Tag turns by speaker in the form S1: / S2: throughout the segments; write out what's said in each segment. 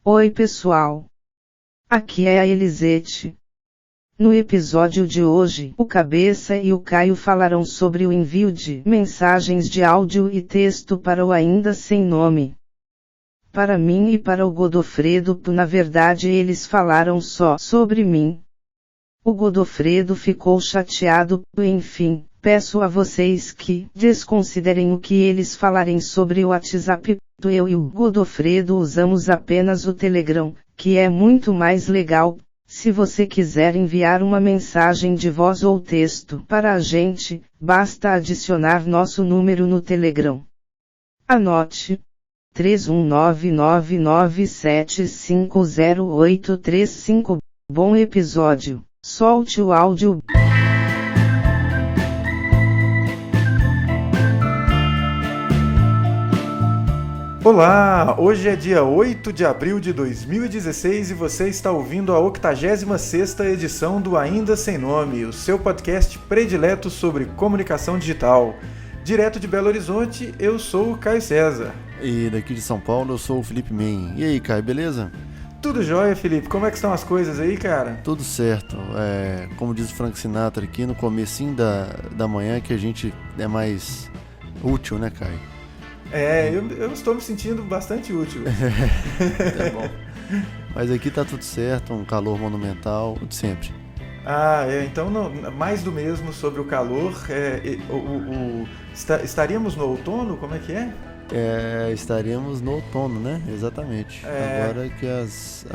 S1: Oi pessoal, aqui é a Elisete. No episódio de hoje, o Cabeça e o Caio falarão sobre o envio de mensagens de áudio e texto para o Ainda Sem Nome. Para mim e para o Godofredo, na verdade eles falaram só sobre mim. O Godofredo ficou chateado, enfim, peço a vocês que desconsiderem o que eles falarem sobre o WhatsApp. Eu e o Godofredo usamos apenas o Telegram, que é muito mais legal. Se você quiser enviar uma mensagem de voz ou texto para a gente, basta adicionar nosso número no Telegram. Anote: 31999750835. Bom episódio. Solte o áudio.
S2: Olá, hoje é dia 8 de abril de 2016 e você está ouvindo a 86ª edição do Ainda Sem Nome, o seu podcast predileto sobre comunicação digital. Direto de Belo Horizonte, eu sou o Caio César.
S3: E daqui de São Paulo, eu sou o Felipe Men. E aí, Caio, beleza?
S2: Tudo jóia, Felipe? Como é que estão as coisas aí, cara?
S3: Tudo certo. Como diz o Frank Sinatra aqui, no comecinho da manhã que a gente é mais útil, né, Caio?
S2: Eu estou me sentindo bastante útil.
S3: Tá bom. Mas aqui tá tudo certo, um calor monumental, de sempre.
S2: Então mais do mesmo sobre o calor. Estaríamos no outono? Como é que é?
S3: Estaríamos no outono, né? Exatamente. Agora que as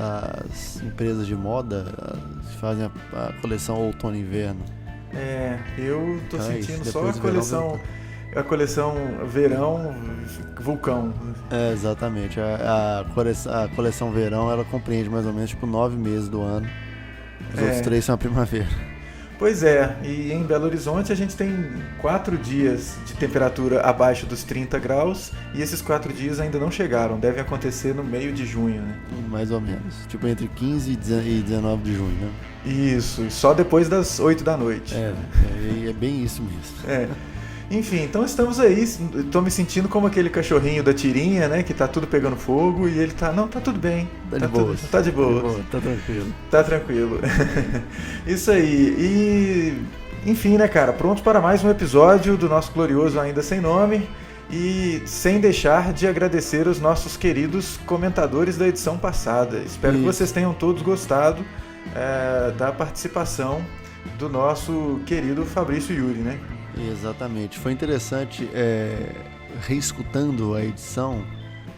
S3: empresas de moda fazem a coleção outono e inverno.
S2: Eu tô sentindo só a coleção verão vulcão.
S3: Exatamente. A coleção verão, ela compreende mais ou menos 9 meses do ano. Os outros 3 são a primavera.
S2: Pois é, e em Belo Horizonte a gente tem 4 dias de temperatura abaixo dos 30 graus e esses 4 dias ainda não chegaram, devem acontecer no meio de junho, né?
S3: Mais ou menos, tipo entre 15 e 19 de junho, né?
S2: Isso, e só depois das 8 da noite.
S3: É bem isso mesmo.
S2: Enfim, então estamos aí, tô me sentindo como aquele cachorrinho da tirinha, né, que tá tudo pegando fogo e ele tá tudo bem.
S3: Tá de boa. Tá tranquilo.
S2: Tá tranquilo. Isso aí, e enfim, né, cara, pronto para mais um episódio do nosso glorioso Ainda Sem Nome e sem deixar de agradecer os nossos queridos comentadores da edição passada. Espero que vocês tenham todos gostado da participação do nosso querido Fabrício Yuri, né?
S3: Exatamente, foi interessante reescutando a edição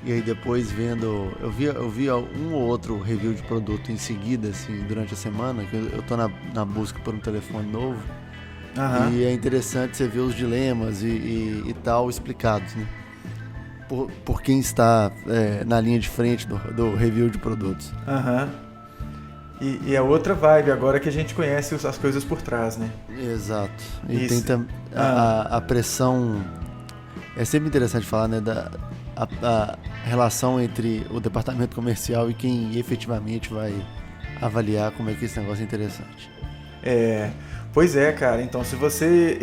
S3: e aí depois vendo, eu vi um ou outro review de produto em seguida, assim, durante a semana, que eu tô na busca por um telefone novo. E é interessante você ver os dilemas e tal explicados, né? Por quem está na linha de frente do review de produtos. E
S2: é outra vibe agora que a gente conhece as coisas por trás, né?
S3: Exato. E tem a pressão. É sempre interessante falar, né? A relação entre o departamento comercial e quem efetivamente vai avaliar como é que esse negócio é interessante.
S2: Pois é, cara. Então, se você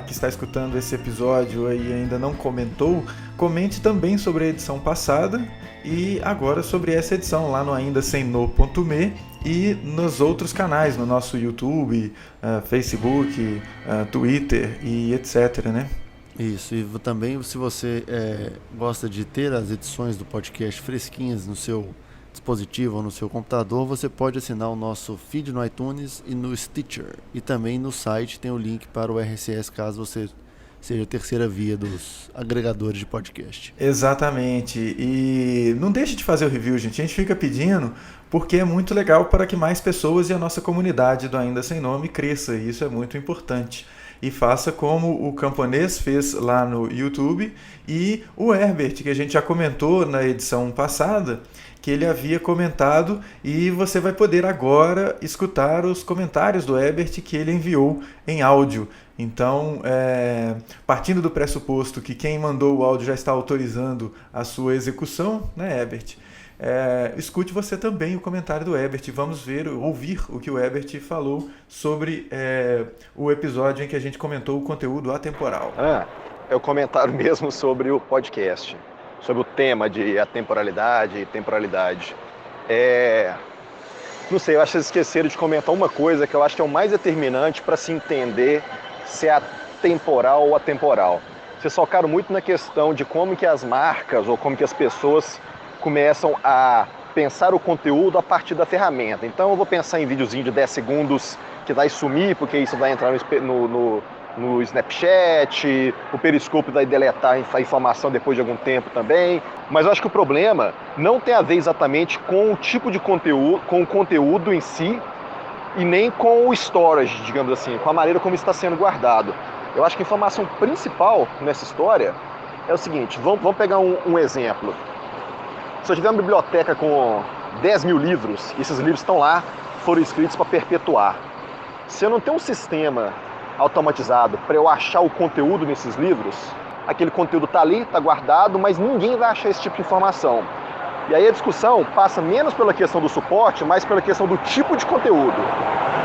S2: que está escutando esse episódio e ainda não comentou, comente também sobre a edição passada e agora sobre essa edição lá no aindasemno.me e nos outros canais, no nosso YouTube, Facebook, Twitter e etc, né?
S3: Isso, e também se você gosta de ter as edições do podcast fresquinhas no seu dispositivo ou no seu computador, você pode assinar o nosso feed no iTunes e no Stitcher. E também no site tem o link para o RSS, caso você seja a terceira via dos agregadores de podcast.
S2: Exatamente. E não deixe de fazer o review, gente. A gente fica pedindo porque é muito legal para que mais pessoas e a nossa comunidade do Ainda Sem Nome cresça. E isso é muito importante. E faça como o Camponês fez lá no YouTube e o Herbert, que a gente já comentou na edição passada, que ele havia comentado, e você vai poder agora escutar os comentários do Herbert que ele enviou em áudio. Então, partindo do pressuposto que quem mandou o áudio já está autorizando a sua execução, né, Herbert? Escute você também o comentário do Herbert. Vamos ouvir o que o Herbert falou sobre o episódio em que a gente comentou o conteúdo atemporal.
S4: É o comentário mesmo sobre o podcast, sobre o tema de atemporalidade e temporalidade. Não sei, eu acho que vocês esqueceram de comentar uma coisa que eu acho que é o mais determinante para se entender se é atemporal ou atemporal. Vocês focaram muito na questão de como que as marcas ou como que as pessoas começam a pensar o conteúdo a partir da ferramenta. Então eu vou pensar em videozinho de 10 segundos que vai sumir, porque isso vai entrar no Snapchat, o Periscope vai deletar a informação depois de algum tempo também. Mas eu acho que o problema não tem a ver exatamente com o tipo de conteúdo, com o conteúdo em si, e nem com o storage, digamos assim, com a maneira como está sendo guardado. Eu acho que a informação principal nessa história é o seguinte, vamos pegar um exemplo. Se eu tiver uma biblioteca com 10 mil livros, e esses livros estão lá, foram escritos para perpetuar. Se eu não tenho um sistema automatizado para eu achar o conteúdo nesses livros, aquele conteúdo está ali, está guardado, mas ninguém vai achar esse tipo de informação. E aí a discussão passa menos pela questão do suporte, mais pela questão do tipo de conteúdo.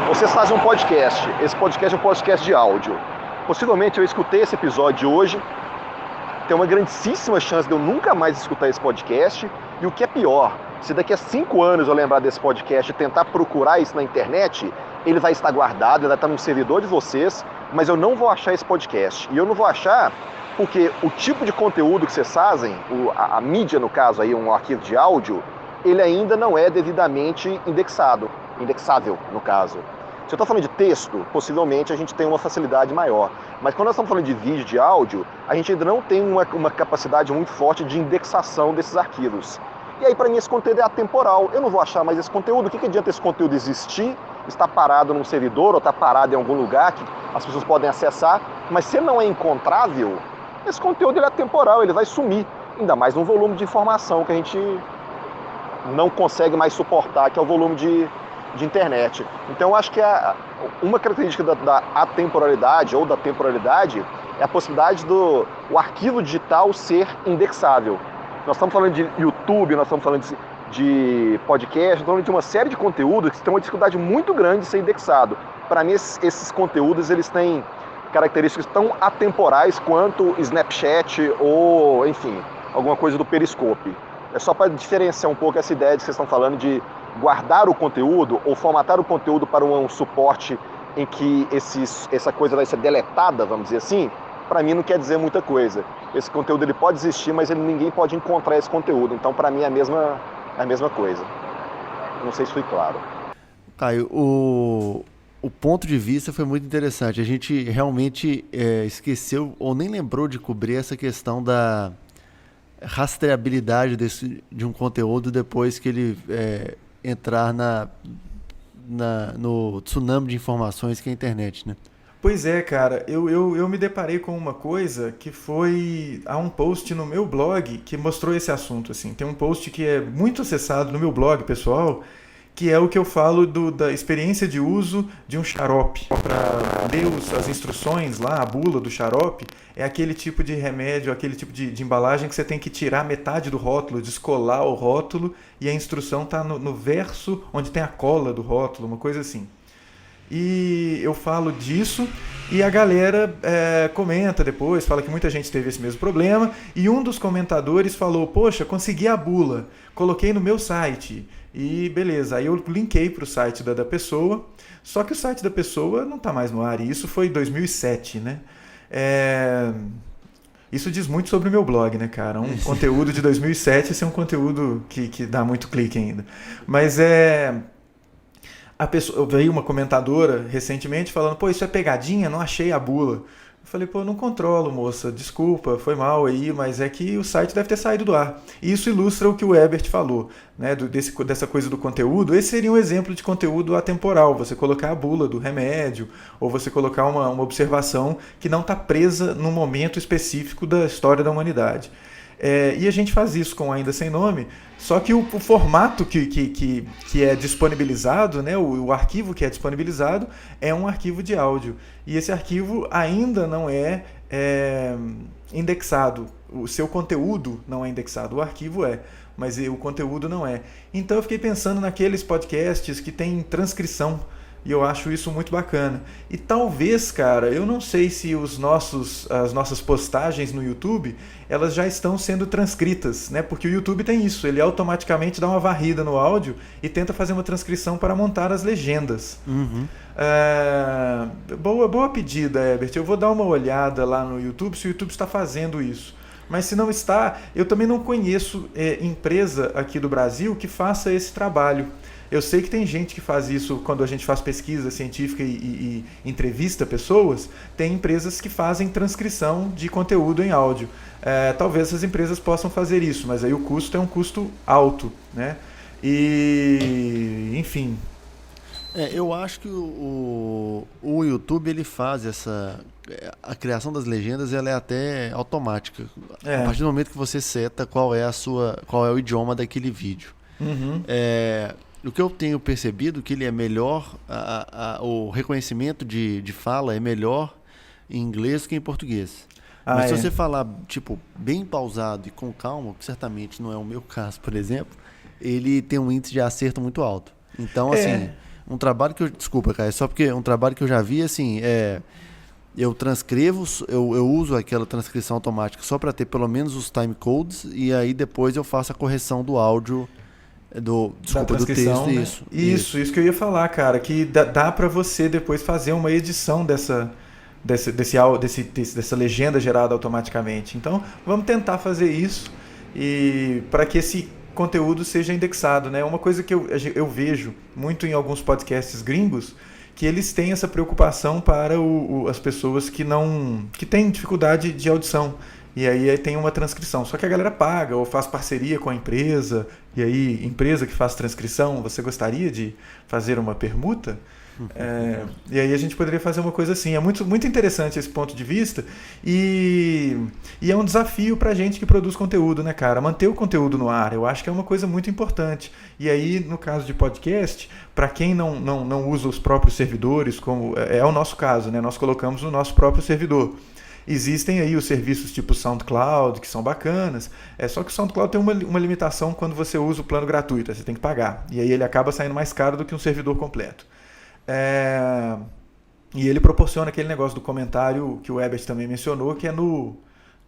S4: Vocês fazem um podcast, esse podcast é um podcast de áudio. Possivelmente eu escutei esse episódio de hoje, tem uma grandíssima chance de eu nunca mais escutar esse podcast, e o que é pior, se daqui a 5 anos eu lembrar desse podcast e tentar procurar isso na internet, ele vai estar guardado, ele vai estar no servidor de vocês, mas eu não vou achar esse podcast. E eu não vou achar porque o tipo de conteúdo que vocês fazem, a mídia no caso aí, um arquivo de áudio, ele ainda não é devidamente indexável no caso. Se eu estou falando de texto, possivelmente a gente tem uma facilidade maior. Mas quando nós estamos falando de vídeo, de áudio, a gente ainda não tem uma capacidade muito forte de indexação desses arquivos. E aí para mim esse conteúdo é atemporal, eu não vou achar mais esse conteúdo. O que adianta esse conteúdo existir, estar parado num servidor ou estar parado em algum lugar que as pessoas podem acessar, mas se ele não é encontrável, esse conteúdo ele é atemporal, ele vai sumir. Ainda mais num volume de informação que a gente não consegue mais suportar, que é o volume de internet. Então eu acho que uma característica da atemporalidade ou da temporalidade é a possibilidade do arquivo digital ser indexável. Nós estamos falando de YouTube, nós estamos falando de podcast, estamos falando de uma série de conteúdos que tem uma dificuldade muito grande de ser indexado. Para mim, esses conteúdos eles têm características tão atemporais quanto Snapchat ou, enfim, alguma coisa do Periscope. É só para diferenciar um pouco essa ideia de que vocês estão falando de guardar o conteúdo ou formatar o conteúdo para um suporte em que essa coisa vai ser deletada, vamos dizer assim. Para mim não quer dizer muita coisa. Esse conteúdo ele pode existir, mas ninguém pode encontrar esse conteúdo. Então, para mim, é a mesma coisa. Não sei se foi claro.
S3: Caio, o ponto de vista foi muito interessante. A gente realmente esqueceu ou nem lembrou de cobrir essa questão da rastreabilidade de um conteúdo depois que ele entrar no tsunami de informações que é a internet, né?
S2: Pois é, cara, eu me deparei com uma coisa que foi... Há um post no meu blog que mostrou esse assunto, assim. Tem um post que é muito acessado no meu blog, pessoal, que é o que eu falo da experiência de uso de um xarope. Para ler as instruções lá, a bula do xarope, é aquele tipo de remédio, aquele tipo de embalagem que você tem que tirar metade do rótulo, descolar o rótulo, e a instrução está no verso onde tem a cola do rótulo, uma coisa assim. E eu falo disso e a galera comenta depois, fala que muita gente teve esse mesmo problema, e um dos comentadores falou, poxa, consegui a bula, coloquei no meu site, e beleza, aí eu linkei para o site da pessoa, só que o site da pessoa não está mais no ar, e isso foi em 2007, né? Isso diz muito sobre o meu blog, né, cara? Um conteúdo de 2007, esse é um conteúdo que dá muito clique ainda. Mas veio uma comentadora recentemente falando, pô, isso é pegadinha, não achei a bula. Eu falei, pô, não controlo, moça, desculpa, foi mal aí, mas é que o site deve ter saído do ar. E isso ilustra o que o Ebert falou, né, dessa coisa do conteúdo. Esse seria um exemplo de conteúdo atemporal, você colocar a bula do remédio, ou você colocar uma observação que não está presa num momento específico da história da humanidade. E a gente faz isso com Ainda Sem Nome, só que o formato que é disponibilizado, né, o arquivo que é disponibilizado é um arquivo de áudio. E esse arquivo ainda não é indexado. O seu conteúdo não é indexado, o arquivo mas o conteúdo não é. Então eu fiquei pensando naqueles podcasts que tem transcrição. E eu acho isso muito bacana. E talvez, cara, eu não sei se as nossas postagens no YouTube, elas já estão sendo transcritas, né? Porque o YouTube tem isso, ele automaticamente dá uma varrida no áudio e tenta fazer uma transcrição para montar as legendas. Boa pedida, Herbert. Eu vou dar uma olhada lá no YouTube, se o YouTube está fazendo isso. Mas se não está, eu também não conheço empresa aqui do Brasil que faça esse trabalho. Eu sei que tem gente que faz isso quando a gente faz pesquisa científica e entrevista pessoas, tem empresas que fazem transcrição de conteúdo em áudio. Talvez essas empresas possam fazer isso, mas aí o custo é um custo alto, né? E, enfim.
S3: Eu acho que o YouTube ele faz a criação das legendas, ela é até automática. A partir do momento que você seta qual é o idioma daquele vídeo. O que eu tenho percebido que ele é melhor, o reconhecimento de fala é melhor em inglês que em português. Mas se você falar tipo bem pausado e com calma, que certamente não é o meu caso, por exemplo, ele tem um índice de acerto muito alto. Então, assim, um trabalho que eu... Desculpa, cara, só porque um trabalho que eu já vi, assim, eu transcrevo, eu uso aquela transcrição automática só para ter pelo menos os timecodes e aí depois eu faço a correção do áudio, do texto.
S2: Né? Isso que eu ia falar, cara, que dá para você depois fazer uma edição dessa legenda gerada automaticamente. Então, vamos tentar fazer isso e para que esse conteúdo seja indexado, né? Uma coisa que eu vejo muito em alguns podcasts gringos, que eles têm essa preocupação para as pessoas que têm dificuldade de audição. E aí tem uma transcrição. Só que a galera paga ou faz parceria com a empresa. E aí, empresa que faz transcrição, você gostaria de fazer uma permuta? E aí a gente poderia fazer uma coisa assim. É muito, muito interessante esse ponto de vista. E é um desafio pra gente que produz conteúdo, né, cara? Manter o conteúdo no ar, eu acho que é uma coisa muito importante. E aí, no caso de podcast, para quem não usa os próprios servidores, como é o nosso caso, né? Nós colocamos no nosso próprio servidor. Existem aí os serviços tipo SoundCloud, que são bacanas, só que o SoundCloud tem uma limitação quando você usa o plano gratuito, você tem que pagar. E aí ele acaba saindo mais caro do que um servidor completo. E ele proporciona aquele negócio do comentário que o Herbert também mencionou, que é no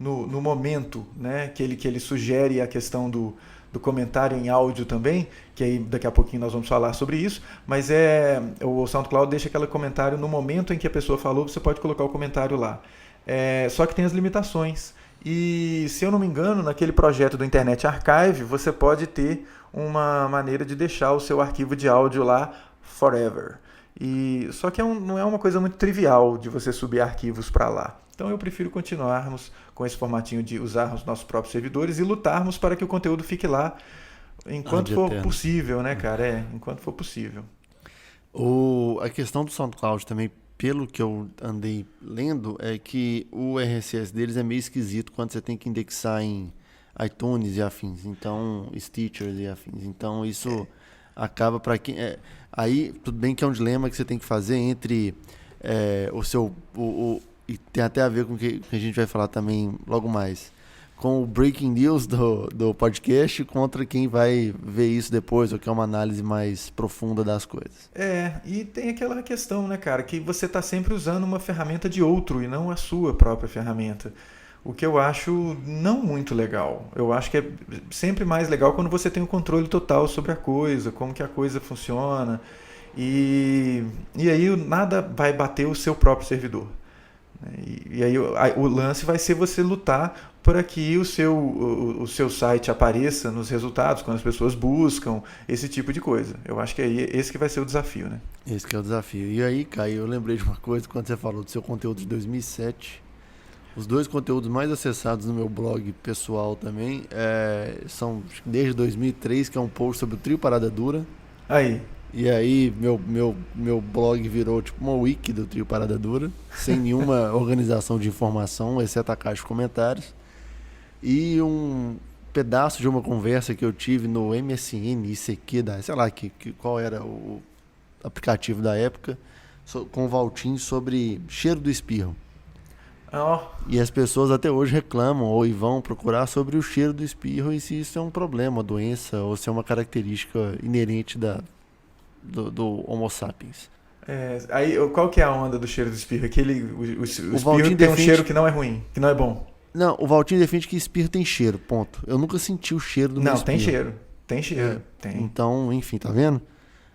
S2: momento, né, que ele sugere a questão do comentário em áudio também, que aí daqui a pouquinho nós vamos falar sobre isso, mas o SoundCloud deixa aquele comentário no momento em que a pessoa falou, você pode colocar o comentário lá. Só que tem as limitações. E, se eu não me engano, naquele projeto do Internet Archive, você pode ter uma maneira de deixar o seu arquivo de áudio lá forever. Só que não é uma coisa muito trivial de você subir arquivos para lá. Então eu prefiro continuarmos com esse formatinho de usarmos nossos próprios servidores e lutarmos para que o conteúdo fique lá enquanto for possível, né, cara? Enquanto for possível.
S3: A questão do SoundCloud também, pelo que eu andei lendo, é que o RSS deles é meio esquisito quando você tem que indexar em iTunes e afins, então Stitcher e afins. Então isso acaba para quem... Aí tudo bem que é um dilema que você tem que fazer entre e tem até a ver com o que a gente vai falar também logo mais, com o breaking news do podcast contra quem vai ver isso depois, ou que é uma análise mais profunda das coisas.
S2: E tem aquela questão, né, cara, que você está sempre usando uma ferramenta de outro e não a sua própria ferramenta. O que eu acho não muito legal. Eu acho que é sempre mais legal quando você tem o controle total sobre a coisa, como que a coisa funciona. E aí nada vai bater o seu próprio servidor. E aí o lance vai ser você lutar para que o seu site apareça nos resultados, quando as pessoas buscam, esse tipo de coisa. Eu acho que esse que vai ser o desafio, né? Esse
S3: que é o desafio. E aí, Caio, eu lembrei de uma coisa quando você falou do seu conteúdo de 2007. Os 2 conteúdos mais acessados no meu blog pessoal também são desde 2003, que é um post sobre o Trio Parada Dura. E aí meu blog virou tipo uma wiki do Trio Parada Dura, sem nenhuma organização de informação, exceto a caixa de comentários. E um pedaço de uma conversa que eu tive no MSN, ICQ, sei lá qual era o aplicativo da época, com o Valtinho sobre cheiro do espirro. E as pessoas até hoje reclamam ou vão procurar sobre o cheiro do espirro e se isso é um problema, uma doença, ou se é uma característica inerente do Homo sapiens.
S2: Aí, qual que é a onda do cheiro do espirro? O espirro tem um cheiro que não é ruim, que não é bom.
S3: Não, o Valtinho defende que espirro tem cheiro, ponto. Eu nunca senti o cheiro do meu espirro.
S2: Não, tem cheiro. Tem.
S3: Então, enfim, tá vendo?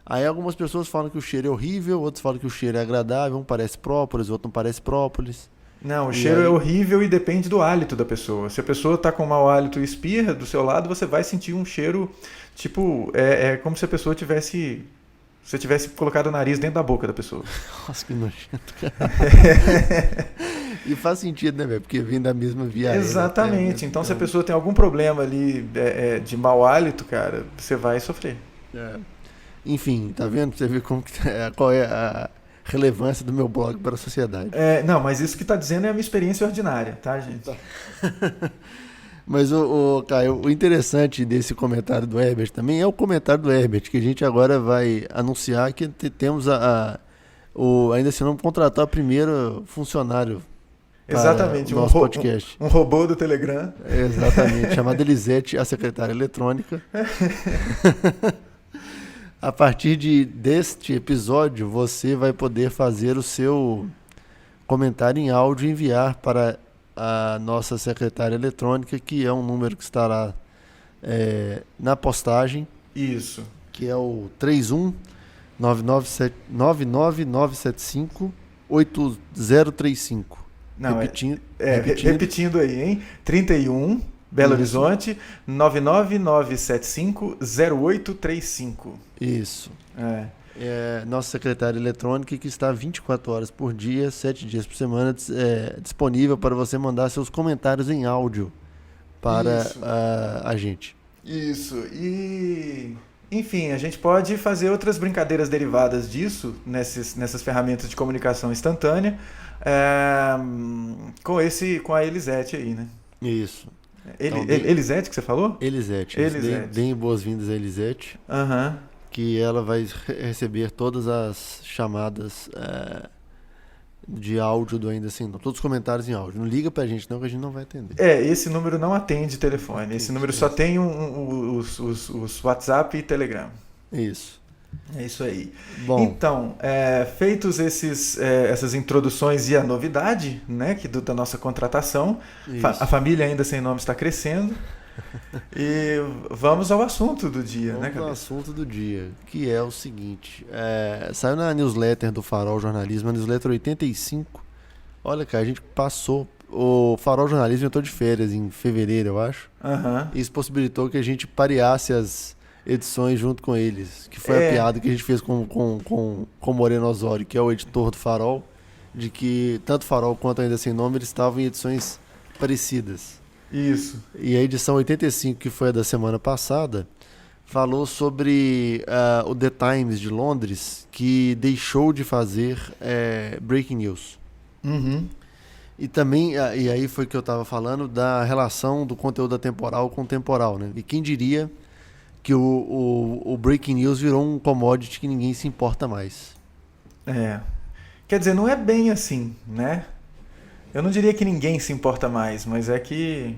S3: Aí algumas pessoas falam que o cheiro é horrível, outros falam que o cheiro é agradável, um parece própolis, outro não parece própolis.
S2: Não, o cheiro é horrível e depende do hálito da pessoa. Se a pessoa tá com mau hálito e espirra do seu lado, você vai sentir um cheiro, tipo, é como se a pessoa tivesse... Se você tivesse colocado o nariz dentro da boca da pessoa.
S3: Nossa, que nojento, cara. E faz sentido, né, velho? Porque vem da mesma viagem.
S2: Exatamente. Né? Então, se a pessoa tem algum problema ali de mau hálito, cara, você vai sofrer.
S3: Enfim, tá vendo? Você vê qual é a relevância do meu blog para a sociedade.
S2: Não, mas isso que tá dizendo é a minha experiência ordinária, tá, gente?
S3: Mas, Caio, o interessante desse comentário do Herbert também é o comentário do Herbert, que a gente agora vai anunciar que temos ainda se não contratar o primeiro funcionário para
S2: exatamente,
S3: o nosso podcast.
S2: Um robô do Telegram.
S3: Exatamente, chamado Elisete, a secretária eletrônica. A partir deste episódio, você vai poder fazer o seu comentário em áudio e enviar para a nossa secretária eletrônica, que é um número que estará na postagem.
S2: Isso.
S3: Que é o 31999758035.
S2: Não,
S3: repetindo.
S2: Repetindo aí, hein? 31, Belo Horizonte, 999750835.
S3: Isso. Nossa secretária eletrônica, que está 24 horas por dia, 7 dias por semana, disponível para você mandar seus comentários em áudio para a gente.
S2: Isso. E, enfim, a gente pode fazer outras brincadeiras derivadas disso, nessas ferramentas de comunicação instantânea, com a Elisete aí, né?
S3: Isso.
S2: Elisete que você falou?
S3: Elisete. Deem boas-vindas a Elisete.
S2: Aham.
S3: Que ela vai receber todas as chamadas de áudio do Ainda Assim Não. Todos os comentários em áudio. Não liga pra gente não, que a gente não vai atender.
S2: Esse número não atende telefone. Esse número só tem os WhatsApp e Telegram.
S3: Isso.
S2: É isso aí.
S3: Bom.
S2: Então, feitos essas introduções e a novidade, né, da nossa contratação, a família Ainda Sem Nome está crescendo. E vamos ao assunto do dia, né,
S3: Vamos ao assunto do dia, que é o seguinte. Saiu na newsletter do Farol Jornalismo, a newsletter 85. Olha, cara, a gente passou. O Farol Jornalismo entrou de férias em fevereiro, eu acho.
S2: Uhum.
S3: Isso possibilitou que a gente pareasse as edições junto com eles. Que foi a piada que a gente fez com o Moreno Osório, que é o editor do Farol, de que tanto o Farol quanto Ainda Sem Nome eles estavam em edições parecidas.
S2: Isso.
S3: E a edição 85, que foi a da semana passada, falou sobre o The Times de Londres, que deixou de fazer breaking news.
S2: Uhum.
S3: E também, e aí foi que eu estava falando da relação do conteúdo atemporal com o temporal, né? E quem diria que o breaking news virou um commodity que ninguém se importa mais.
S2: Quer dizer, não é bem assim, né? Eu não diria que ninguém se importa mais, mas é que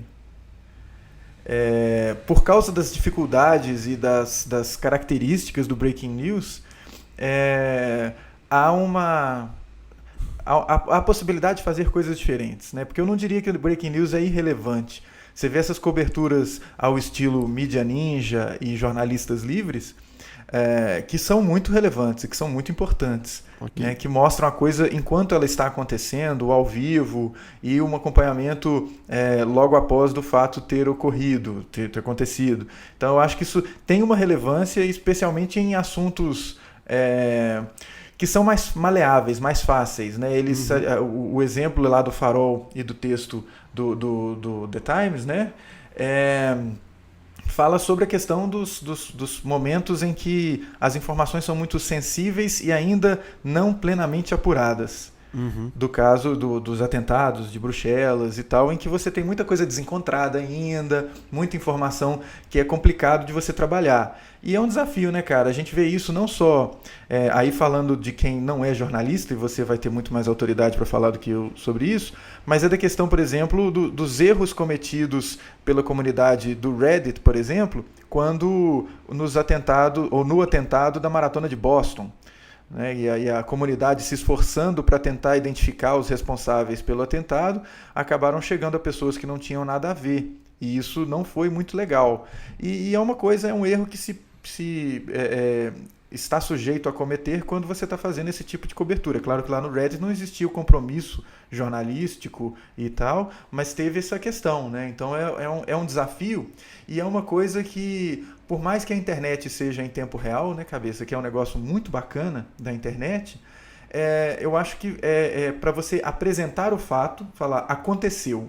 S2: por causa das dificuldades e das características do breaking news, há a possibilidade de fazer coisas diferentes, né? Porque eu não diria que o breaking news é irrelevante. Você vê essas coberturas ao estilo mídia ninja e jornalistas livres, que são muito relevantes e que são muito importantes, okay, né? Que mostram a coisa enquanto ela está acontecendo, ao vivo, e um acompanhamento logo após do fato ter ocorrido, ter acontecido. Então eu acho que isso tem uma relevância, especialmente em assuntos que são mais maleáveis, mais fáceis, né? Eles, o exemplo lá do Farol e do texto do The Times, né? Fala sobre a questão dos momentos em que as informações são muito sensíveis e ainda não plenamente apuradas. Do caso dos atentados de Bruxelas e tal, em que você tem muita coisa desencontrada ainda, muita informação que é complicado de você trabalhar. E é um desafio, né, cara? A gente vê isso não só aí falando de quem não é jornalista, e você vai ter muito mais autoridade para falar do que eu sobre isso, mas é da questão, por exemplo, dos erros cometidos pela comunidade do Reddit, por exemplo, quando no atentado da Maratona de Boston. né, e a comunidade se esforçando para tentar identificar os responsáveis pelo atentado, acabaram chegando a pessoas que não tinham nada a ver. E isso não foi muito legal. E é uma coisa, é um erro que está sujeito a cometer quando você está fazendo esse tipo de cobertura. Claro que lá no Reddit não existia o compromisso jornalístico e tal, mas teve essa questão, né? Então é um desafio e é uma coisa que, por mais que a internet seja em tempo real, né, cabeça, que é um negócio muito bacana da internet, eu acho que para você apresentar o fato, falar aconteceu,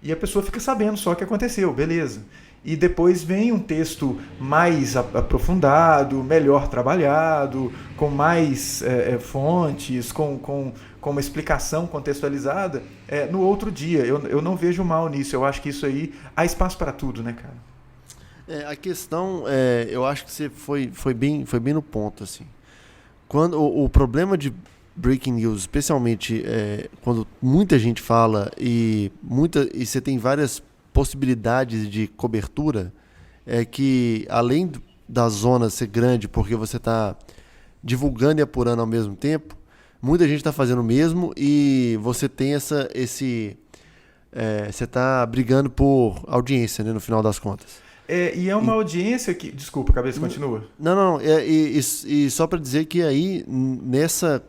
S2: e a pessoa fica sabendo só que aconteceu, beleza. E depois vem um texto mais aprofundado, melhor trabalhado, com mais fontes, com uma explicação contextualizada no outro dia. Eu não vejo mal nisso. Eu acho que isso aí há espaço para tudo, né, cara?
S3: A questão, eu acho que você foi bem no ponto, assim. Quando o problema de breaking news, especialmente quando muita gente fala e você tem várias possibilidades de cobertura, é que além da zona ser grande porque você está divulgando e apurando ao mesmo tempo, muita gente está fazendo o mesmo e você tem você está brigando por audiência, né, no final das contas.
S2: E é uma audiência que... Desculpa, cabeça, continua.
S3: Não. E só para dizer que aí, nessa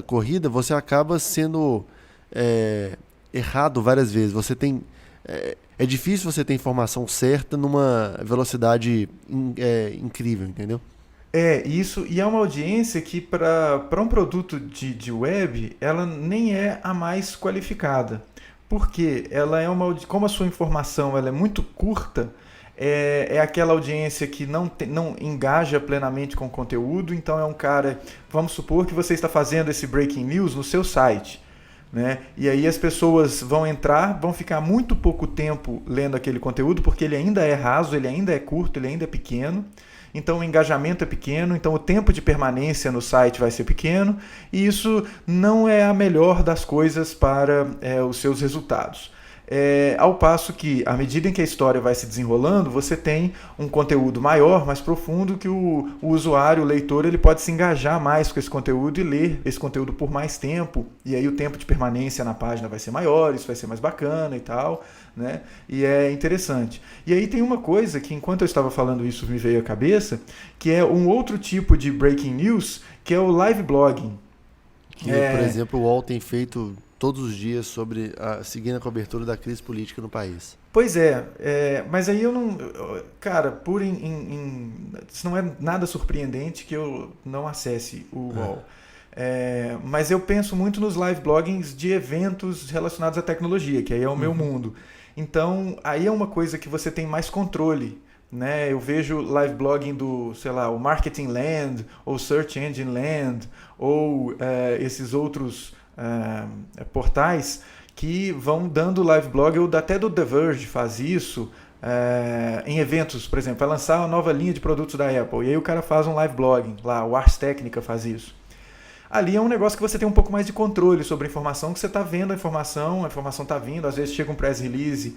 S3: corrida, você acaba sendo errado várias vezes. Você tem... É difícil você ter informação certa numa velocidade incrível, entendeu?
S2: Isso, e é uma audiência que para um produto de web, ela nem é a mais qualificada. Porque ela como a sua informação ela é muito curta, é aquela audiência que não engaja plenamente com o conteúdo, então é um cara, vamos supor que você está fazendo esse breaking news no seu site, né? E aí as pessoas vão entrar, vão ficar muito pouco tempo lendo aquele conteúdo, porque ele ainda é raso, ele ainda é curto, ele ainda é pequeno, então o engajamento é pequeno, então o tempo de permanência no site vai ser pequeno, e isso não é a melhor das coisas para os seus resultados. Ao passo que, à medida em que a história vai se desenrolando, você tem um conteúdo maior, mais profundo, que o usuário, o leitor, ele pode se engajar mais com esse conteúdo e ler esse conteúdo por mais tempo, e aí o tempo de permanência na página vai ser maior, isso vai ser mais bacana e tal, né? E é interessante. E aí tem uma coisa que, enquanto eu estava falando isso, me veio à cabeça, que é um outro tipo de breaking news, que é o live blogging.
S3: Que, por exemplo, o UOL tem feito todos os dias seguindo a cobertura da crise política no país.
S2: Pois mas aí eu não... Cara, isso não é nada surpreendente que eu não acesse o UOL. Mas eu penso muito nos live bloggings de eventos relacionados à tecnologia, que aí é o meu mundo. Então, aí é uma coisa que você tem mais controle, né? Eu vejo live blogging do, sei lá, o Marketing Land, ou Search Engine Land, ou esses outros portais que vão dando live blog, ou até do The Verge faz isso, em eventos, por exemplo, vai lançar uma nova linha de produtos da Apple, e aí o cara faz um live blogging, lá o Ars Technica faz isso. Ali é um negócio que você tem um pouco mais de controle sobre a informação, que você está vendo a informação está vindo, às vezes chega um press release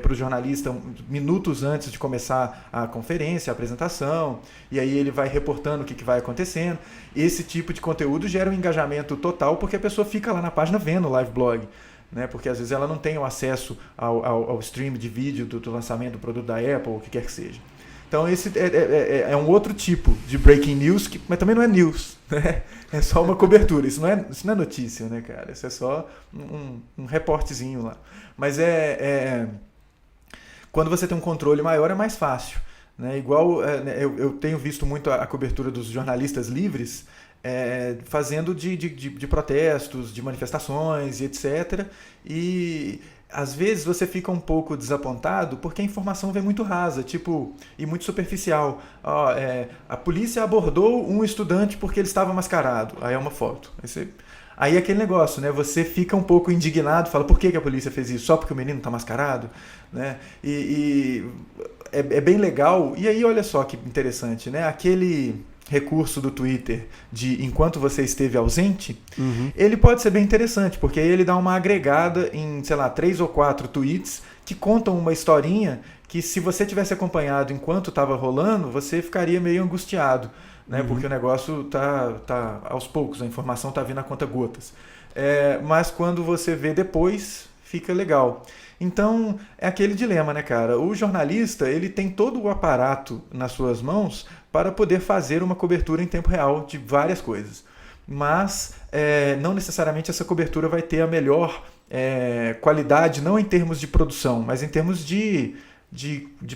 S2: para o jornalista minutos antes de começar a conferência, a apresentação, e aí ele vai reportando o que vai acontecendo. Esse tipo de conteúdo gera um engajamento total, porque a pessoa fica lá na página vendo o live blog, né? Porque às vezes ela não tem o acesso ao stream de vídeo do lançamento do produto da Apple, ou o que quer que seja. Então esse é um outro tipo de breaking news, mas também não é news, né? É só uma cobertura, isso não é notícia, né, cara? Isso é só um reportezinho lá. Mas quando você tem um controle maior é mais fácil, né? Igual eu tenho visto muito a cobertura dos jornalistas livres, fazendo de protestos, de manifestações e etc. E às vezes você fica um pouco desapontado porque a informação vem muito rasa, e muito superficial. A polícia abordou um estudante porque ele estava mascarado. Aí é uma foto. Aí é aquele negócio, né? Você fica um pouco indignado, fala, por que a polícia fez isso? Só porque o menino está mascarado? Né? E é bem legal. E aí, olha só que interessante, né? Aquele recurso do Twitter de enquanto você esteve ausente, ele pode ser bem interessante, porque aí ele dá uma agregada em, sei lá, 3 ou 4 tweets que contam uma historinha que, se você tivesse acompanhado enquanto estava rolando, você ficaria meio angustiado, né? Porque o negócio tá aos poucos, a informação tá vindo a conta gotas. Mas quando você vê depois, fica legal. Então, é aquele dilema, né, cara? O jornalista, ele tem todo o aparato nas suas mãos para poder fazer uma cobertura em tempo real de várias coisas. Mas, não necessariamente essa cobertura vai ter a melhor qualidade, não em termos de produção, mas em termos de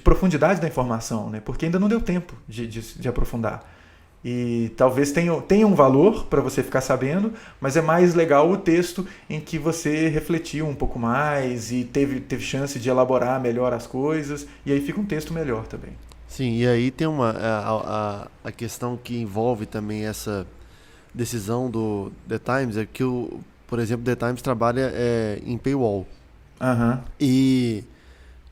S2: profundidade da informação, né? Porque ainda não deu tempo de aprofundar. E talvez tenha um valor para você ficar sabendo, mas é mais legal o texto em que você refletiu um pouco mais e teve chance de elaborar melhor as coisas, e aí fica um texto melhor também.
S3: Sim, e aí tem a questão que envolve também essa decisão do The Times, é que, por exemplo, The Times trabalha em paywall. E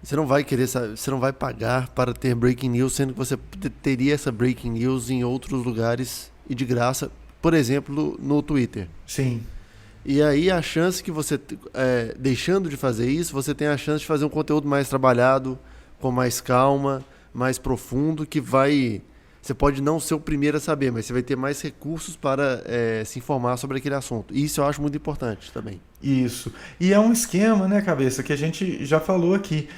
S3: você não vai você não vai pagar para ter breaking news, sendo que você teria essa breaking news em outros lugares e de graça, por exemplo, no Twitter.
S2: Sim.
S3: E aí a chance que você, deixando de fazer isso, você tem a chance de fazer um conteúdo mais trabalhado, com mais calma, mais profundo, que você pode não ser o primeiro a saber, mas você vai ter mais recursos para se informar sobre aquele assunto. E isso eu acho muito importante também.
S2: Isso. E é um esquema, né, Cabeça, que a gente já falou aqui.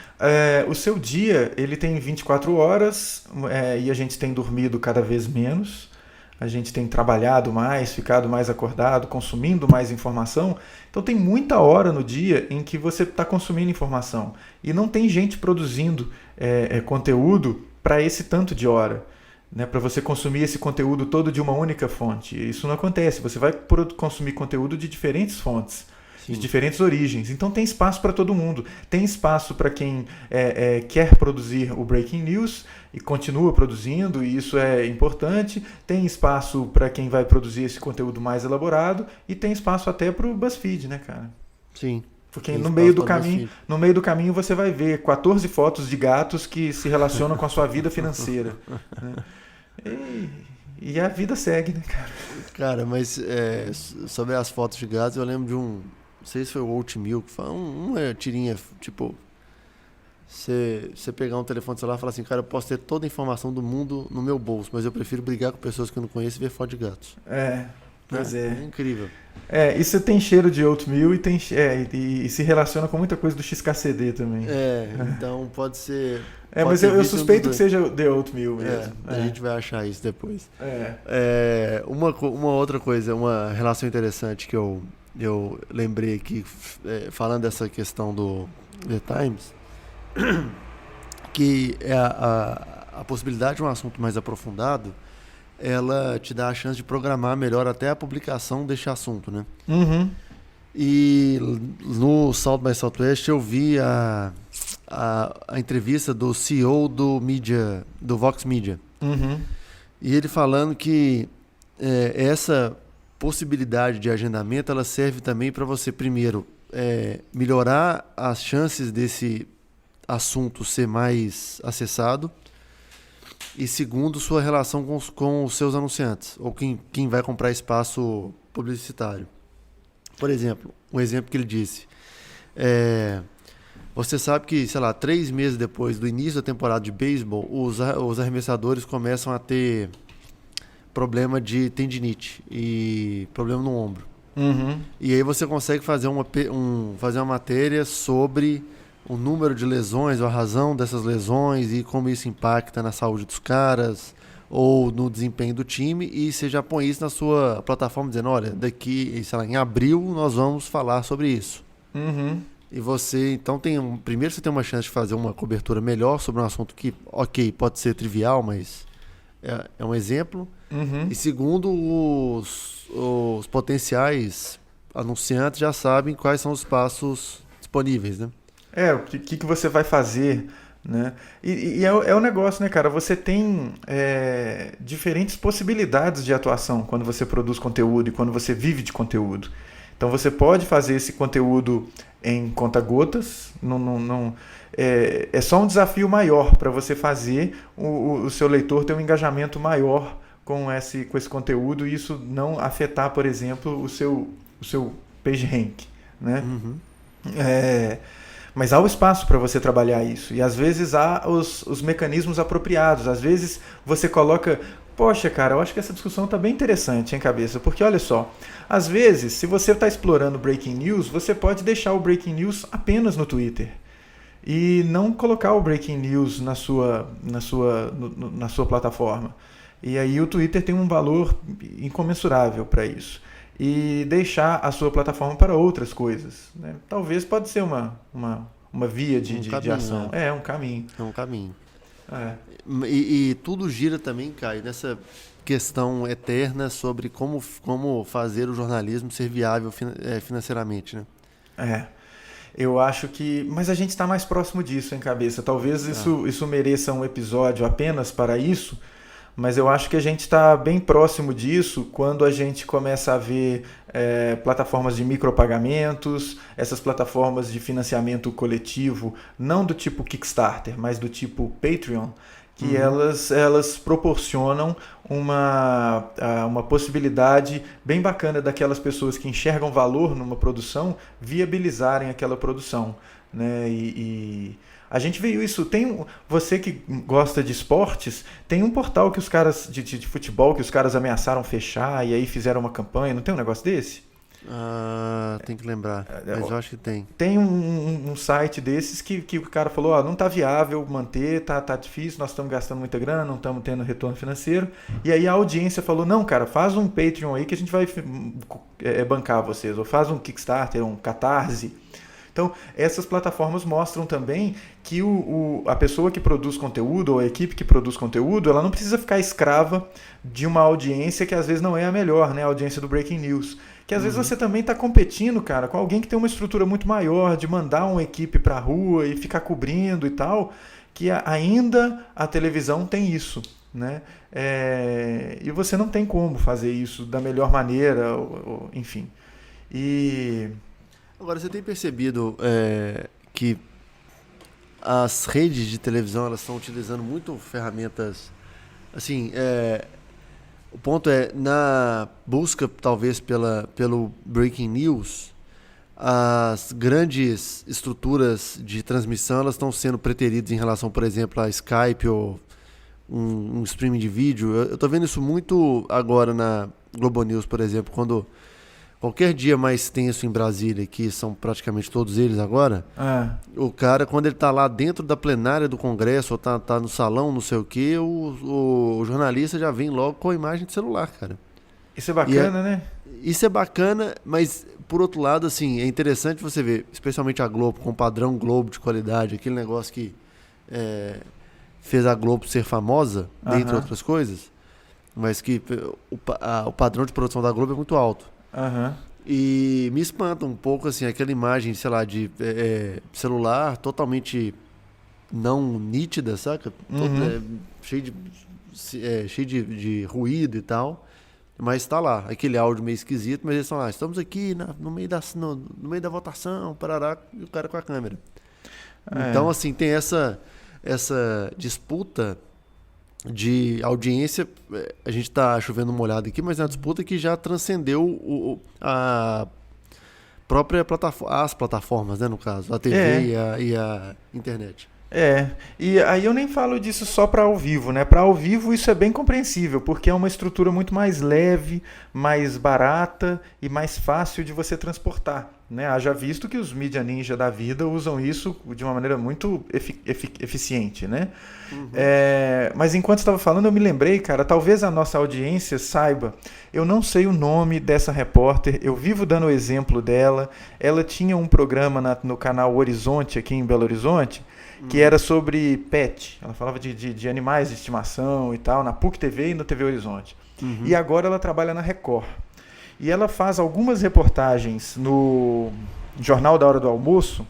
S2: O seu dia, ele tem 24 horas e a gente tem dormido cada vez menos. A gente tem trabalhado mais, ficado mais acordado, consumindo mais informação. Então tem muita hora no dia em que você está consumindo informação. E não tem gente produzindo conteúdo para esse tanto de hora. Né, para você consumir esse conteúdo todo de uma única fonte. Isso não acontece. Você vai consumir conteúdo de diferentes fontes. Sim. De diferentes origens. Então tem espaço para todo mundo. Tem espaço para quem quer produzir o Breaking News e continua produzindo, e isso é importante. Tem espaço para quem vai produzir esse conteúdo mais elaborado e tem espaço até para o BuzzFeed, né, cara?
S3: Sim.
S2: Porque no meio do caminho você vai ver 14 fotos de gatos que se relacionam com a sua vida financeira. Né? E a vida segue, né, cara?
S3: Cara, mas sobre as fotos de gatos, eu lembro de não sei se foi o Oatmeal, que fala uma tirinha, tipo, você pegar um telefone celular e falar assim, cara, eu posso ter toda a informação do mundo no meu bolso, mas eu prefiro brigar com pessoas que eu não conheço e ver foto de gatos.
S2: Pois é.
S3: É incrível.
S2: E você tem cheiro de Oatmeal e se relaciona com muita coisa do XKCD também.
S3: Então pode ser...
S2: mas eu suspeito que seja The Oatmeal mesmo.
S3: A gente vai achar isso depois. Uma outra coisa, uma relação interessante que eu lembrei aqui, falando dessa questão do The Times, que a possibilidade de um assunto mais aprofundado, ela te dá a chance de programar melhor até a publicação deste assunto, né?
S2: Uhum.
S3: E no South by Southwest eu vi a entrevista do CEO do Vox Media.
S2: Uhum.
S3: E ele falando que essa possibilidade de agendamento, ela serve também para você, primeiro, melhorar as chances desse assunto ser mais acessado, e segundo, sua relação com os seus anunciantes, ou quem vai comprar espaço publicitário. Por exemplo, um exemplo que ele disse, você sabe que, sei lá, 3 meses depois do início da temporada de beisebol, os arremessadores começam a ter problema de tendinite e problema no ombro.
S2: Uhum.
S3: E aí você consegue fazer uma matéria sobre o número de lesões, ou a razão dessas lesões e como isso impacta na saúde dos caras ou no desempenho do time, e você já põe isso na sua plataforma dizendo, olha, daqui, sei lá, em abril nós vamos falar sobre isso.
S2: Uhum.
S3: E você, então, primeiro você tem uma chance de fazer uma cobertura melhor sobre um assunto que, ok, pode ser trivial, mas é um exemplo.
S2: Uhum.
S3: E segundo, os potenciais anunciantes já sabem quais são os espaços disponíveis, né?
S2: O que você vai fazer, né? E é um negócio, né, cara? Você tem diferentes possibilidades de atuação quando você produz conteúdo e quando você vive de conteúdo. Então você pode fazer esse conteúdo em conta-gotas, é só um desafio maior para você fazer o seu leitor ter um engajamento maior com esse conteúdo e isso não afetar, por exemplo, o seu PageRank, né?
S3: Uhum.
S2: Mas há o espaço para você trabalhar isso. E às vezes há os mecanismos apropriados. Às vezes você coloca Poxa, cara, eu acho que essa discussão tá bem interessante, hein, cabeça? Porque olha só, às vezes, se você está explorando Breaking News, você pode deixar o Breaking News apenas no Twitter e não colocar o Breaking News na sua plataforma. E aí o Twitter tem um valor incomensurável para isso. E deixar a sua plataforma para outras coisas, né? Talvez pode ser uma via de ação. É um caminho.
S3: É um caminho.
S2: É.
S3: E tudo gira também, Caio, nessa questão eterna sobre como fazer o jornalismo ser viável financeiramente, né?
S2: É. Eu acho que... Mas a gente está mais próximo disso, hein, cabeça? Talvez isso mereça um episódio apenas para isso, mas eu acho que a gente está bem próximo disso quando a gente começa a ver plataformas de micropagamentos, essas plataformas de financiamento coletivo, não do tipo Kickstarter, mas do tipo Patreon, que elas proporcionam uma possibilidade bem bacana daquelas pessoas que enxergam valor numa produção viabilizarem aquela produção, né? E a gente viu isso. Você que gosta de esportes, tem um portal que os caras de futebol que os caras ameaçaram fechar e aí fizeram uma campanha. Não tem um negócio desse?
S3: Tem que lembrar, mas eu acho que tem.
S2: Tem um site desses que o cara falou, não tá viável manter, tá difícil, nós estamos gastando muita grana, não estamos tendo retorno financeiro. E aí a audiência falou, não, cara, faz um Patreon aí que a gente vai bancar vocês, ou faz um Kickstarter, um Catarse. Então, essas plataformas mostram também que a pessoa que produz conteúdo, ou a equipe que produz conteúdo, ela não precisa ficar escrava de uma audiência que às vezes não é a melhor, né? A audiência do Breaking News. Que às vezes você também está competindo, cara, com alguém que tem uma estrutura muito maior, de mandar uma equipe para a rua e ficar cobrindo e tal, que ainda a televisão tem isso, né? E você não tem como fazer isso da melhor maneira, enfim.
S3: Agora, você tem percebido que as redes de televisão elas estão utilizando muito ferramentas, assim, o ponto é, na busca talvez pelo breaking news, as grandes estruturas de transmissão elas estão sendo preteridas em relação, por exemplo, a Skype ou um streaming de vídeo. Eu estou vendo isso muito agora na Globo News, por exemplo, quando qualquer dia mais tenso em Brasília, que são praticamente todos eles agora, o cara, quando ele tá lá dentro da plenária do Congresso, ou tá no salão, não sei o quê, o jornalista já vem logo com a imagem de celular, cara.
S2: Isso é bacana, né?
S3: Isso é bacana, mas, por outro lado, assim, é interessante você ver, especialmente a Globo, com o padrão Globo de qualidade, aquele negócio que fez a Globo ser famosa, dentre outras coisas, mas que o padrão de produção da Globo é muito alto. E me espanta um pouco assim aquela imagem, sei lá, de celular totalmente não nítida, saca? Cheio de ruído e tal, mas tá lá, aquele áudio meio esquisito, mas eles estão lá, estamos aqui no meio da votação, parará, e o cara com a câmera. Então, assim, tem essa disputa de audiência. A gente está chovendo molhado aqui, mas é uma disputa que já transcendeu a própria as plataformas, né, no caso, a TV e a internet.
S2: E aí eu nem falo disso só para ao vivo, né? Para ao vivo isso é bem compreensível, porque é uma estrutura muito mais leve, mais barata e mais fácil de você transportar, né? Haja visto que os mídia ninja da vida usam isso de uma maneira muito eficiente, né? Mas enquanto estava falando eu me lembrei, cara, talvez a nossa audiência saiba, eu não sei o nome dessa repórter, eu vivo dando o exemplo dela, ela tinha um programa no canal Horizonte aqui em Belo Horizonte, que era sobre pet. Ela falava de animais de estimação e tal, na PUC TV e no TV Horizonte. E agora ela trabalha na Record. E ela faz algumas reportagens no Jornal da Hora do Almoço,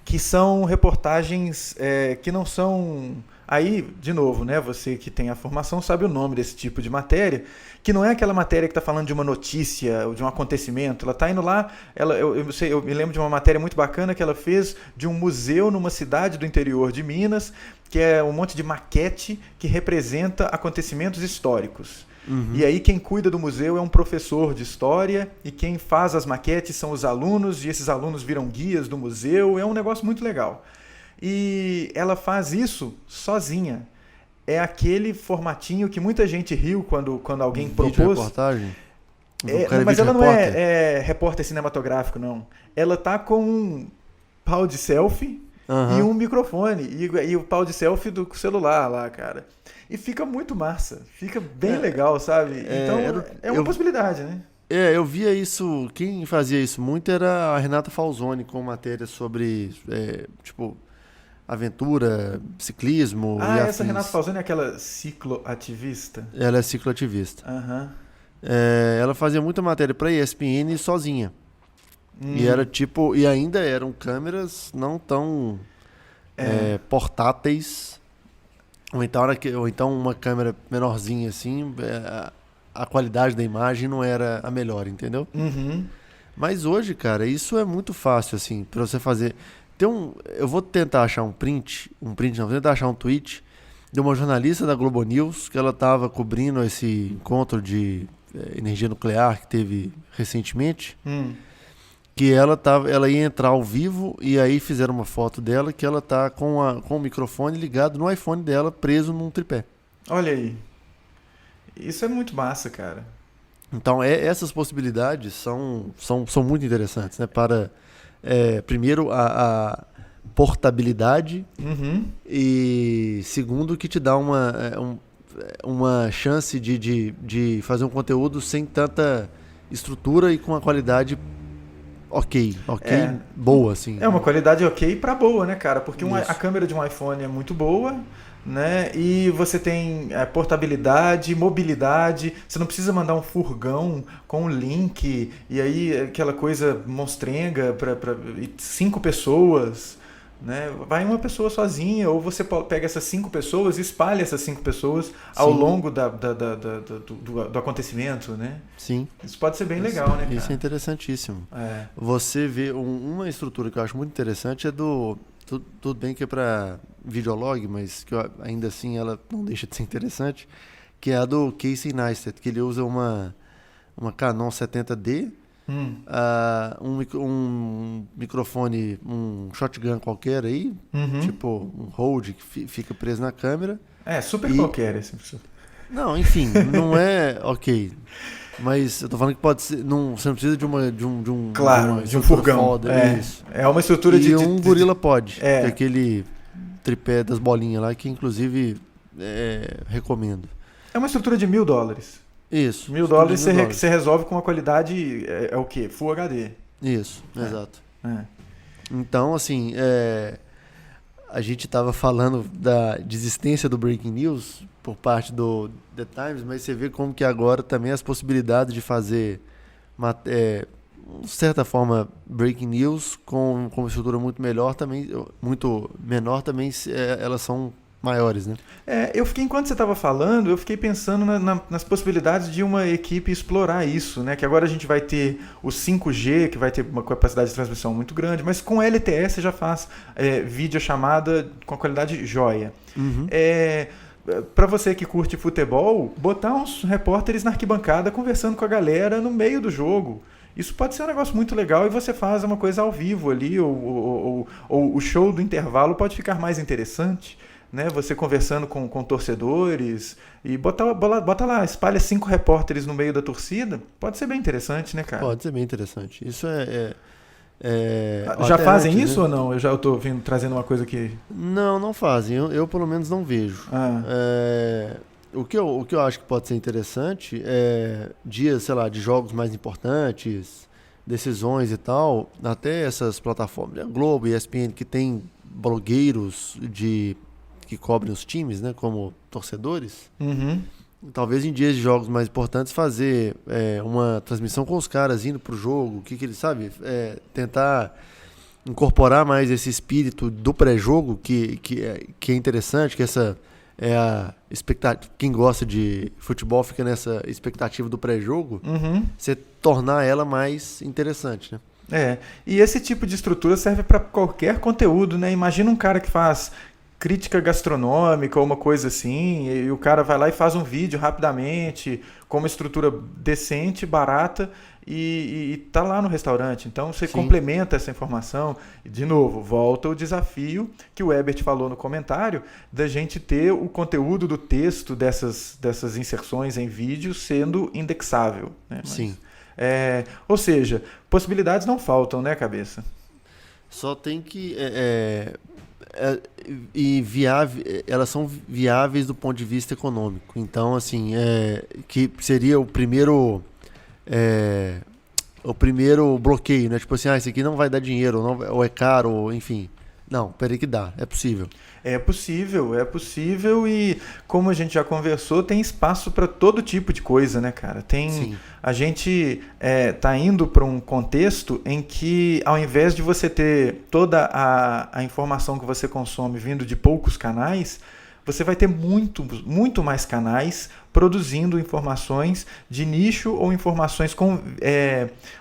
S2: que são reportagens que não são... Aí, de novo, né, você que tem a formação sabe o nome desse tipo de matéria, que não é aquela matéria que está falando de uma notícia ou de um acontecimento. Ela está indo lá, eu me lembro de uma matéria muito bacana que ela fez de um museu numa cidade do interior de Minas, que é um monte de maquete que representa acontecimentos históricos. E aí quem cuida do museu é um professor de história e quem faz as maquetes são os alunos, e esses alunos viram guias do museu. É um negócio muito legal. E ela faz isso sozinha. é aquele formatinho que muita gente riu quando alguém
S3: Vídeo
S2: propôs.
S3: Reportagem?
S2: Mas ela não é repórter cinematográfico, não. Ela tá com um pau de selfie e um microfone. E o pau de selfie do celular lá, cara. E fica muito massa. Fica bem legal, sabe? Então, é uma possibilidade, né?
S3: Eu via isso. Quem fazia isso muito era a Renata Falzoni, com matéria sobre, aventura, ciclismo.
S2: Ah, essa Renata Falzoni é aquela cicloativista?
S3: Ela é cicloativista.
S2: Aham.
S3: Ela fazia muita matéria para ESPN sozinha. E era e ainda eram câmeras não tão portáteis, ou então uma câmera menorzinha assim, a qualidade da imagem não era a melhor, entendeu? Mas hoje, cara, isso é muito fácil assim, para você fazer. Eu vou tentar achar vou tentar achar um tweet de uma jornalista da Globo News que ela estava cobrindo esse encontro de energia nuclear que teve recentemente, que ela ia entrar ao vivo e aí fizeram uma foto dela que ela tá com o microfone ligado no iPhone dela, preso num tripé.
S2: Olha aí. Isso é muito massa, cara.
S3: Então, essas possibilidades são muito interessantes, né? Para, primeiro, a portabilidade e, segundo, que te dá uma chance de fazer um conteúdo sem tanta estrutura e com uma qualidade boa, assim.
S2: É uma qualidade ok pra boa, né, cara? Porque a câmera de um iPhone é muito boa, né? E você tem portabilidade, mobilidade. Você não precisa mandar um furgão com um link e aí aquela coisa monstrenga para 5 pessoas. Né? Vai uma pessoa sozinha, ou você pega essas 5 pessoas e espalha essas 5 pessoas ao longo do acontecimento, né?
S3: Sim.
S2: Isso pode ser bem legal, né, cara?
S3: Isso é interessantíssimo. Você vê uma estrutura que eu acho muito interessante tudo bem que é para videolog, mas que ainda assim ela não deixa de ser interessante, que é a do Casey Neistat, que ele usa uma Canon 70D, um microfone, um shotgun qualquer aí, tipo um Rode que fica preso na câmera.
S2: Qualquer esse.
S3: Não, enfim, não é ok. Mas eu tô falando que pode ser. Você não precisa de um
S2: furgão.
S3: Foda,
S2: é uma estrutura de
S3: um Gorilla Pod, que é aquele tripé das bolinhas lá, que inclusive recomendo.
S2: É uma estrutura de $1.000.
S3: Isso.
S2: $1.000 você resolve com uma qualidade, o quê? Full HD.
S3: Isso, exato. Então, assim, a gente estava falando da desistência do Breaking News por parte do The Times, mas você vê como que agora também as possibilidades de fazer, de certa forma, Breaking News com uma estrutura muito menor também, elas são maiores, né?
S2: Enquanto você estava falando, eu fiquei pensando nas possibilidades de uma equipe explorar isso, né? Que agora a gente vai ter o 5G, que vai ter uma capacidade de transmissão muito grande, mas com LTE você já faz videochamada com qualidade joia. Para você que curte futebol, botar uns repórteres na arquibancada conversando com a galera no meio do jogo. Isso pode ser um negócio muito legal e você faz uma coisa ao vivo ali, ou o show do intervalo pode ficar mais interessante. Né, você conversando com torcedores e bota lá, espalha 5 repórteres no meio da torcida, pode ser bem interessante, né, cara?
S3: Pode ser bem interessante. Isso
S2: já fazem isso, né? Ou não? Eu estou trazendo uma coisa que...
S3: Não fazem. Eu pelo menos não vejo. O que eu acho que pode ser interessante é dias, sei lá, de jogos mais importantes, decisões e tal, até essas plataformas, a Globo e a ESPN, que tem blogueiros que cobrem os times, né, como torcedores, talvez em dias de jogos mais importantes fazer uma transmissão com os caras indo pro jogo, que eles sabem, tentar incorporar mais esse espírito do pré-jogo que é interessante, que essa é a expectativa. Quem gosta de futebol fica nessa expectativa do pré-jogo, você tornar ela mais interessante, né?
S2: E esse tipo de estrutura serve para qualquer conteúdo, né? Imagina um cara que faz crítica gastronômica ou uma coisa assim, e o cara vai lá e faz um vídeo rapidamente, com uma estrutura decente, barata, e tá lá no restaurante. Então você complementa essa informação. E, de novo, volta o desafio que o Ebert falou no comentário, da gente ter o conteúdo do texto dessas inserções em vídeo sendo indexável. Né?
S3: Sim.
S2: Ou seja, possibilidades não faltam, né, Cabeça?
S3: Só tem que... elas são viáveis do ponto de vista econômico. Então, assim, que seria o primeiro bloqueio, né? Tipo assim, isso aqui não vai dar dinheiro, ou é caro, ou, enfim. Não, peraí que dá, é possível. É
S2: possível e, como a gente já conversou, tem espaço para todo tipo de coisa, né, cara? A gente tá indo para um contexto em que, ao invés de você ter toda a informação que você consome vindo de poucos canais, você vai ter muito mais canais produzindo informações de nicho ou informações com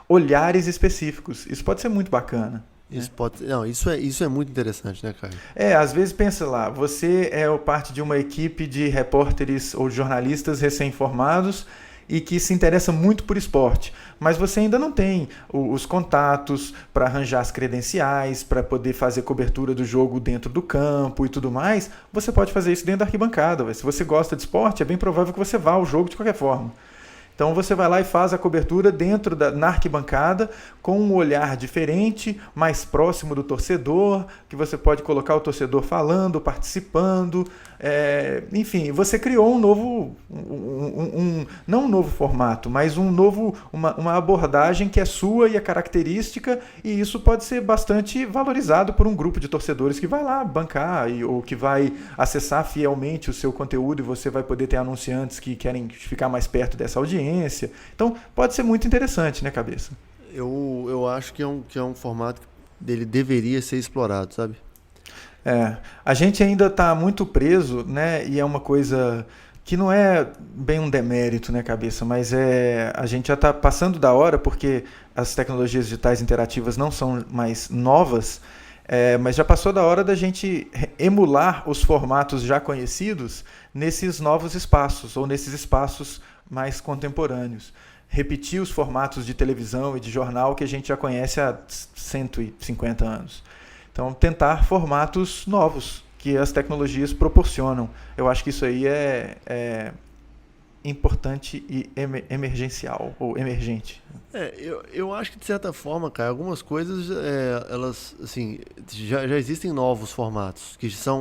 S2: olhares específicos. Isso pode ser muito bacana.
S3: Isso é muito interessante, né, Caio?
S2: Às vezes pensa lá, você é parte de uma equipe de repórteres ou jornalistas recém-formados e que se interessa muito por esporte, mas você ainda não tem os contatos para arranjar as credenciais, para poder fazer cobertura do jogo dentro do campo e tudo mais. Você pode fazer isso dentro da arquibancada. Se você gosta de esporte, é bem provável que você vá ao jogo de qualquer forma. Então você vai lá e faz a cobertura na arquibancada com um olhar diferente, mais próximo do torcedor, que você pode colocar o torcedor falando, participando. Enfim, você criou um novo, não um novo formato, mas uma abordagem que é sua e é característica, e isso pode ser bastante valorizado por um grupo de torcedores que vai lá bancar ou que vai acessar fielmente o seu conteúdo, e você vai poder ter anunciantes que querem ficar mais perto dessa audiência. Então, pode ser muito interessante, né, Cabeça?
S3: Eu acho que é um formato que ele deveria ser explorado, sabe?
S2: A gente ainda está muito preso, né? E é uma coisa que não é bem um demérito, né, Cabeça? Mas a gente já está passando da hora, porque as tecnologias digitais interativas não são mais novas, mas já passou da hora da gente emular os formatos já conhecidos nesses novos espaços, ou nesses espaços mais contemporâneos. Repetir os formatos de televisão e de jornal que a gente já conhece há 150 anos. Então, tentar formatos novos que as tecnologias proporcionam. Eu acho que isso aí é importante e emergencial, ou emergente.
S3: Eu acho que, de certa forma, cara, algumas coisas, elas, assim, já existem novos formatos,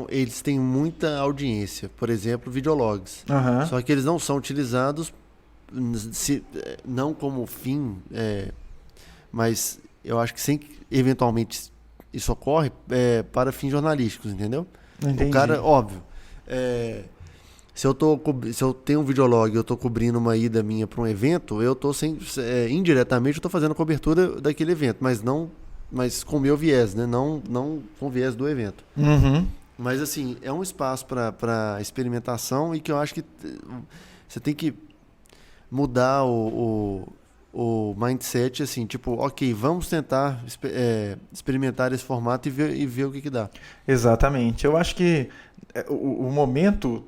S3: eles têm muita audiência. Por exemplo, videologs.
S2: Uhum.
S3: Só que eles não são utilizados, não como fim, mas eu acho que eventualmente isso ocorre para fins jornalísticos, entendeu?
S2: Entendi.
S3: O cara, óbvio, se eu tenho um videolog e eu estou cobrindo uma ida minha para um evento, eu estou indiretamente eu estou fazendo cobertura daquele evento, mas com o meu viés, né? Não com o viés do evento.
S2: Uhum.
S3: Mas assim, é um espaço para experimentação, e que eu acho que você tem que mudar o mindset, assim, tipo, ok, vamos tentar experimentar esse formato e ver o que dá.
S2: Exatamente. Eu acho que o momento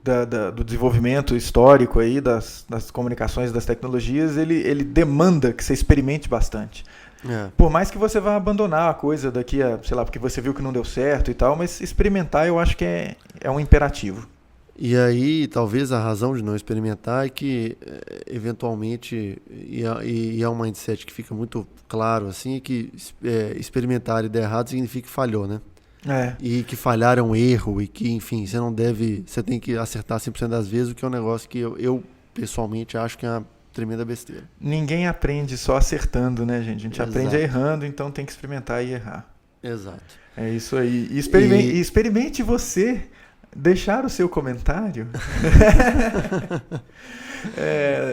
S2: do desenvolvimento histórico aí das comunicações, das tecnologias, ele demanda que você experimente bastante. Por mais que você vá abandonar a coisa daqui a, sei lá, porque você viu que não deu certo e tal, mas experimentar eu acho que é um imperativo.
S3: E aí, talvez a razão de não experimentar é que, eventualmente, e é um mindset que fica muito claro, assim, é que experimentar e dar errado significa que falhou, né? E que falhar é um erro, e que, enfim, você tem que acertar 100% das vezes, o que é um negócio que eu pessoalmente acho que é uma tremenda besteira.
S2: Ninguém aprende só acertando, né, gente? A gente aprende errando, então tem que experimentar e errar.
S3: Exato.
S2: É isso aí. E experimente você deixar o seu comentário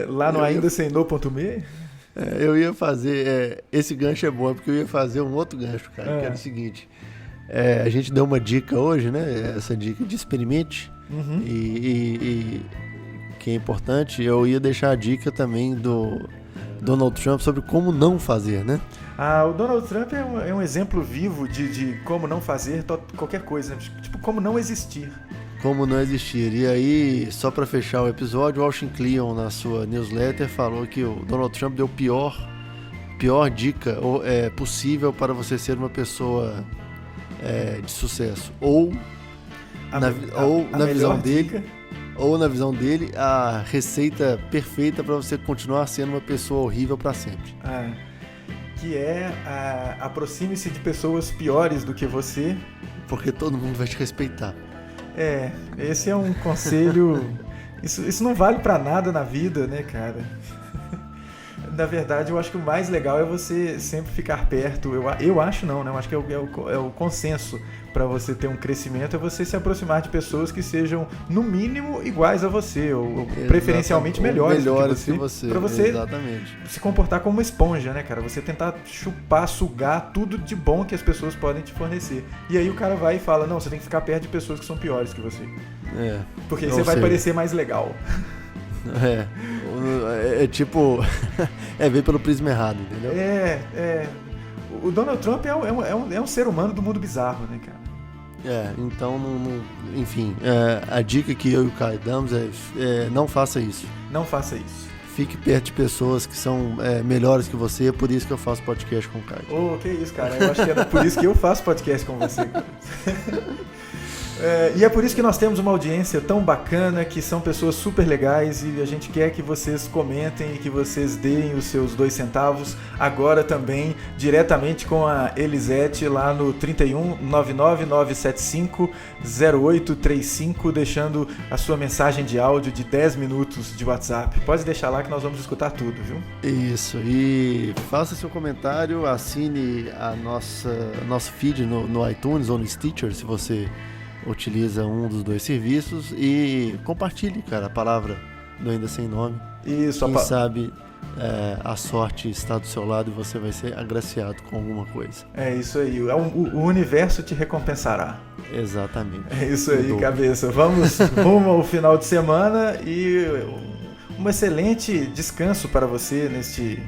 S2: lá no aindasemno.me.
S3: Eu ia fazer... esse gancho é bom, porque eu ia fazer um outro gancho, cara, que era o seguinte... a gente deu uma dica hoje, né? Essa dica de experimente.
S2: Uhum.
S3: E que é importante. Eu ia deixar a dica também Donald Trump sobre como não fazer, né?
S2: O Donald Trump é um exemplo vivo de como não fazer qualquer coisa, tipo como não existir.
S3: Como não existir. E aí, só para fechar o episódio, o Austin Kleon, na sua newsletter, falou que o Donald Trump deu pior dica possível para você ser uma pessoa de sucesso. Ou na visão dele, a receita perfeita para você continuar sendo uma pessoa horrível para sempre.
S2: Que aproxime-se de pessoas piores do que você.
S3: Porque todo mundo vai te respeitar.
S2: Esse é um conselho. Isso não vale pra nada na vida, né, cara? Na verdade, eu acho que o mais legal é você sempre ficar perto. Eu acho não, né? Eu acho que é o consenso para você ter um crescimento, é você se aproximar de pessoas que sejam, no mínimo, iguais a você, ou preferencialmente melhores que você. Para você
S3: exatamente.
S2: Se comportar como uma esponja, né, cara? Você tentar chupar, sugar tudo de bom que as pessoas podem te fornecer. E aí o cara vai e fala, não, você tem que ficar perto de pessoas que são piores que você. Porque aí você vai parecer mais legal.
S3: Tipo, ver pelo prisma errado, entendeu?
S2: O Donald Trump é um ser humano do mundo bizarro, né, cara?
S3: Então, enfim, a dica que eu e o Caio damos não faça isso.
S2: Não faça isso.
S3: Fique perto de pessoas que são melhores que você, é por isso que eu faço podcast com o Caio.
S2: Que isso, cara, eu acho que é por isso que eu faço podcast com você, cara. E é por isso que nós temos uma audiência tão bacana, que são pessoas super legais, e a gente quer que vocês comentem e que vocês deem os seus 2 centavos agora também, diretamente com a Elisete lá no 31 99975 0835, deixando a sua mensagem de áudio de 10 minutos de WhatsApp. Pode deixar lá que nós vamos escutar tudo, viu?
S3: Isso, e faça seu comentário, assine nosso feed no iTunes ou no Stitcher, se você utiliza um dos 2 serviços, e compartilhe, cara, a palavra do Ainda Sem Nome.
S2: Isso,
S3: quem sabe a sorte está do seu lado e você vai ser agraciado com alguma coisa.
S2: É isso aí, o universo te recompensará.
S3: Exatamente.
S2: É isso aí, cabeça. Vamos rumo ao final de semana e um excelente descanso para você neste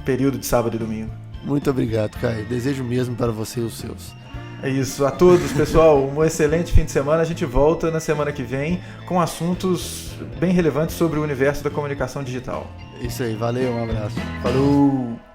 S2: período de sábado e domingo.
S3: Muito obrigado, Caio. Desejo mesmo para você e os seus.
S2: É isso, a todos, pessoal, um excelente fim de semana. A gente volta na semana que vem com assuntos bem relevantes sobre o universo da comunicação digital.
S3: Isso aí, valeu, um abraço.
S2: Falou!